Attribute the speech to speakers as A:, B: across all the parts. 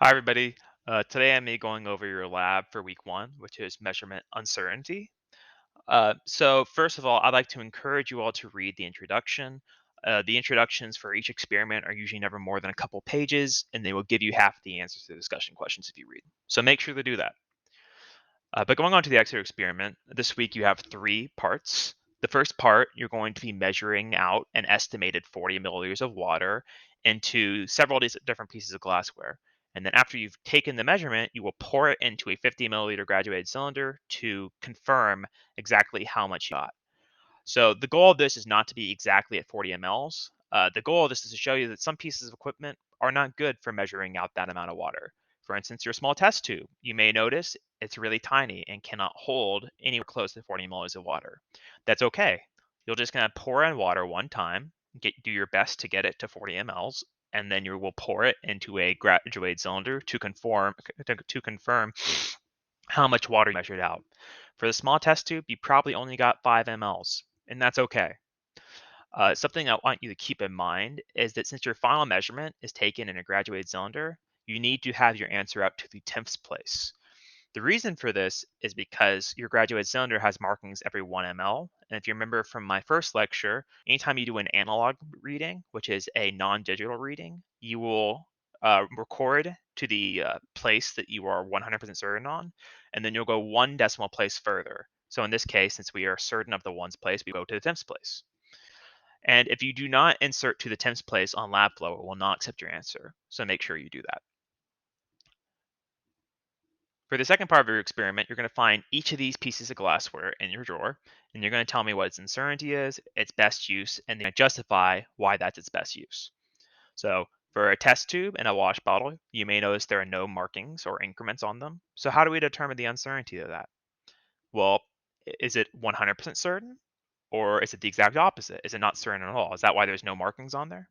A: Hi, everybody. Today I'm going over your lab for week one, which is measurement uncertainty. So first of all, I'd like to encourage you all to read the introduction. The introductions for each experiment are usually never more than a couple pages, and they will give you half the answers to the discussion questions if you read. So make sure to do that. But going on to the actual experiment, this week you have three parts. The first part, you're going to be measuring out an estimated 40 milliliters of water into several different pieces of glassware. And then after you've taken the measurement, you will pour it into a 50 milliliter graduated cylinder to confirm exactly how much you got. So the goal of this is not to be exactly at 40 mLs. The goal of this is to show you that some pieces of equipment are not good for measuring out that amount of water. For instance, your small test tube, you may notice it's really tiny and cannot hold anywhere close to 40 milliliters of water. That's okay. You're just going to pour in water one time, do your best to get it to 40 mLs, and then you will pour it into a graduated cylinder to confirm how much water you measured out. For the small test tube, you probably only got 5 mLs, and that's okay. Something I want you to keep in mind is that since your final measurement is taken in a graduated cylinder, you need to have your answer out to the 10th place. The reason for this is because your graduated cylinder has markings every 1 ml. And if you remember from my first lecture, anytime you do an analog reading, which is a non digital reading, you will record to the place that you are 100% certain on, and then you'll go one decimal place further. So in this case, since we are certain of the ones place, we go to the 10th place. And if you do not insert to the 10th place on LabFlow, it will not accept your answer. So make sure you do that. For the second part of your experiment, you're going to find each of these pieces of glassware in your drawer, and you're going to tell me what its uncertainty is, its best use, and then justify why that's its best use. So for a test tube and a wash bottle, you may notice there are no markings or increments on them. So how do we determine the uncertainty of that? Well, is it 100% certain, or is it the exact opposite? Is it not certain at all? Is that why there's no markings on there?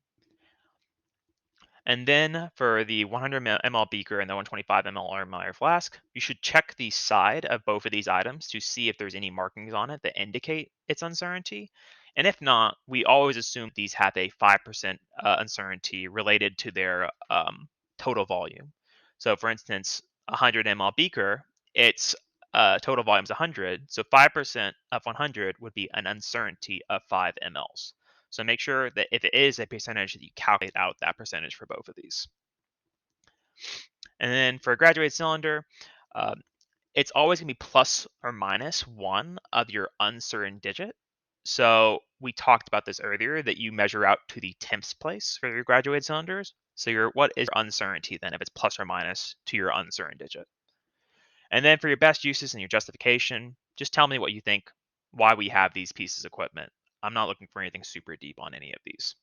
A: And then for the 100 ml beaker and the 125 ml Erlenmeyer flask, you should check the side of both of these items to see if there's any markings on it that indicate its uncertainty. And if not, we always assume these have a 5% uncertainty related to their total volume. So for instance, a 100 ml beaker, its total volume is 100. So 5% of 100 would be an uncertainty of 5 mLs. So make sure that if it is a percentage that you calculate out that percentage for both of these. And then for a graduated cylinder, um, it's always going to be plus or minus one of your uncertain digit. So we talked about this earlier that you measure out to the 10th place for your graduated cylinders. So what is your uncertainty then if it's plus or minus to your uncertain digit? And then for your best uses and your justification, just tell me what you think, why we have these pieces of equipment. I'm not looking for anything super deep on any of these.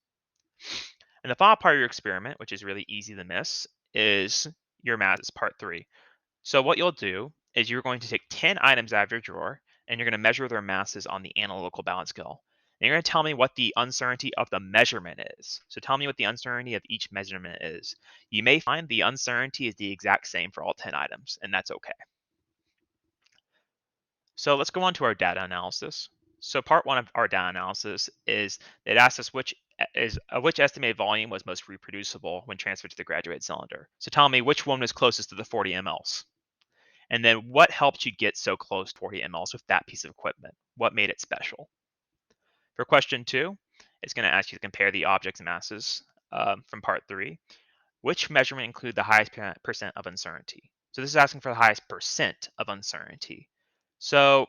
A: And the final part of your experiment, which is really easy to miss, is your masses, part three. So what you'll do is you're going to take 10 items out of your drawer and you're going to measure their masses on the analytical balance scale. And you're going to tell me what the uncertainty of the measurement is. So tell me what the uncertainty of each measurement is. You may find the uncertainty is the exact same for all 10 items, and that's okay. So let's go on to our data analysis. So part one of our data analysis is it asks us which estimated volume was most reproducible when transferred to the graduated cylinder. So tell me which one was closest to the 40 mLs. And then what helped you get so close to 40 mLs with that piece of equipment? What made it special? For question two, it's going to ask you to compare the object's masses from part three. Which measurement include the highest percent of uncertainty? So this is asking for the highest percent of uncertainty. So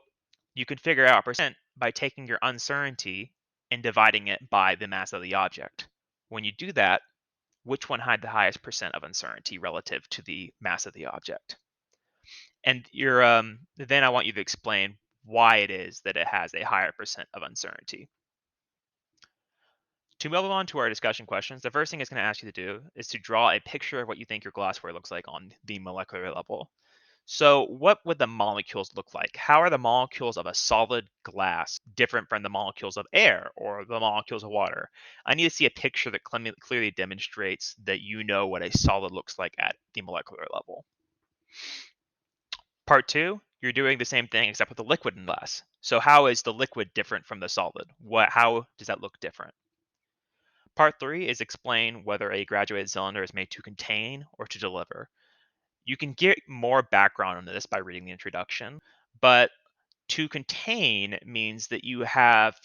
A: you could figure out percent by taking your uncertainty and dividing it by the mass of the object. When you do that, which one had the highest percent of uncertainty relative to the mass of the object? And then I want you to explain why it is that it has a higher percent of uncertainty. To move on to our discussion questions, the first thing it's going to ask you to do is to draw a picture of what you think your glassware looks like on the molecular level. So what would the molecules look like? How are the molecules of a solid glass different from the molecules of air or the molecules of water? I need to see a picture that clearly demonstrates that you know what a solid looks like at the molecular level. Part two, you're doing the same thing except with the liquid in glass. So how is the liquid different from the solid? How does that look different? Part three is explain whether a graduated cylinder is made to contain or to deliver. You can get more background on this by reading the introduction, but to contain means that you have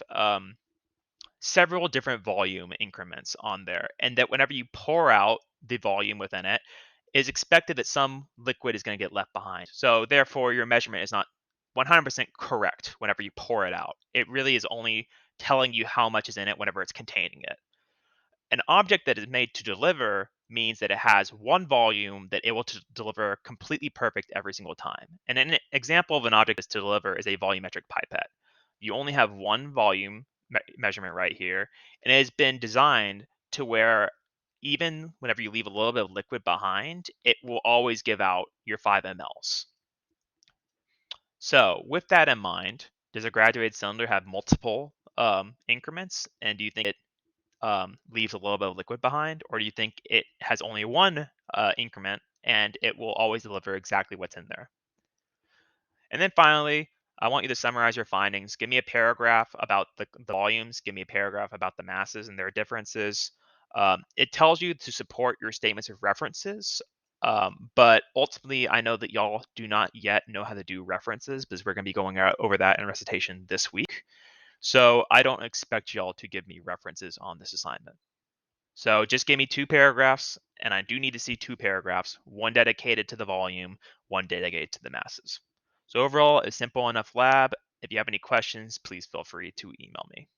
A: several different volume increments on there, and that whenever you pour out the volume within it, is expected that some liquid is going to get left behind. So therefore, your measurement is not 100% correct whenever you pour it out. It really is only telling you how much is in it whenever it's containing it. An object that is made to deliver means that it has one volume that it will deliver completely perfect every single time. And an example of an object that's to deliver is a volumetric pipette. You only have one volume measurement right here, and it has been designed to where even whenever you leave a little bit of liquid behind, it will always give out your 5 mLs. So, with that in mind, does a graduated cylinder have multiple increments? And do you think it leaves a little bit of liquid behind, or do you think it has only one increment and it will always deliver exactly what's in there? And then finally, I want you to summarize your findings. Give me a paragraph about the volumes. Give me a paragraph about the masses and their differences. It tells you to support your statements of references, but ultimately, I know that y'all do not yet know how to do references because we're going to be going over that in recitation this week. So I don't expect y'all to give me references on this assignment. So just give me 2 paragraphs, and I do need to see 2 paragraphs, one dedicated to the volume, one dedicated to the masses. So overall, a simple enough lab. If you have any questions, please feel free to email me.